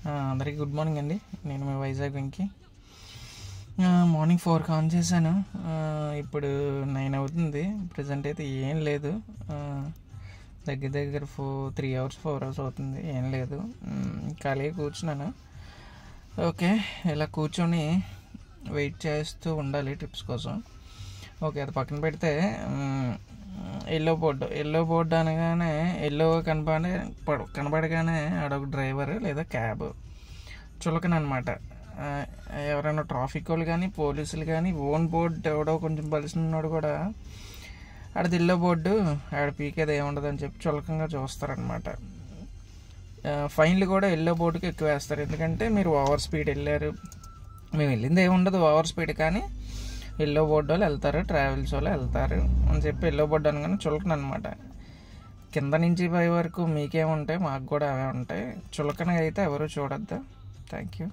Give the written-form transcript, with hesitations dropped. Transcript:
అందరికీ good morning అండి. నేను మీ వైజాగ్ వెంకి. మార్నింగ్ 4కి ఆన్ చేశాను. ఇప్పుడు 9 అవుతుంది. ప్రజెంట్ అయితే ఏం లేదు. దగ్గర 3 అవర్స్ 4 అవర్స్ అవుతుంది. ఏం లేదు, ఖాళీగా కూర్చున్నాను. ఓకే, ఇలా కూర్చొని వెయిట్ చేస్తూ ఉండాలి ట్రిప్స్ కోసం. ఓకే, అది పక్కన పెడితే ఎల్లో బోర్డు అనగానే ఎల్లో కనబడగానే ఆడొక డ్రైవర్ లేదా క్యాబ్ చులకన అనమాట. ఎవరైనా ట్రాఫిక్ వాళ్ళు కానీ పోలీసులు కానీ ఓన్ బోర్డు ఎవడో కొంచెం బలిసినోడు కూడా ఆడది ఎల్లో బోర్డు ఆడ పీకేది ఏముండదు అని చెప్పి చులకంగా చూస్తారనమాట. ఫైన్లు కూడా ఎల్లో బోర్డుకి ఎక్కువ వేస్తారు. ఎందుకంటే మీరు ఓవర్ స్పీడ్ వెళ్ళారు, మేము వెళ్ళింది ఏముండదు ఓవర్ స్పీడ్, కానీ ఎల్లో బోర్డు వాళ్ళు వెళ్తారు, ట్రావెల్స్ వాళ్ళు వెళ్తారు అని చెప్పి ఎల్లో బోర్డు అనగానే చులకన అనమాట. కింద నుంచి పై వరకు మీకేముంటాయి, మాకు కూడా అవే ఉంటాయి. చులకనగా అయితే ఎవరు చూడొద్దు. Thank you.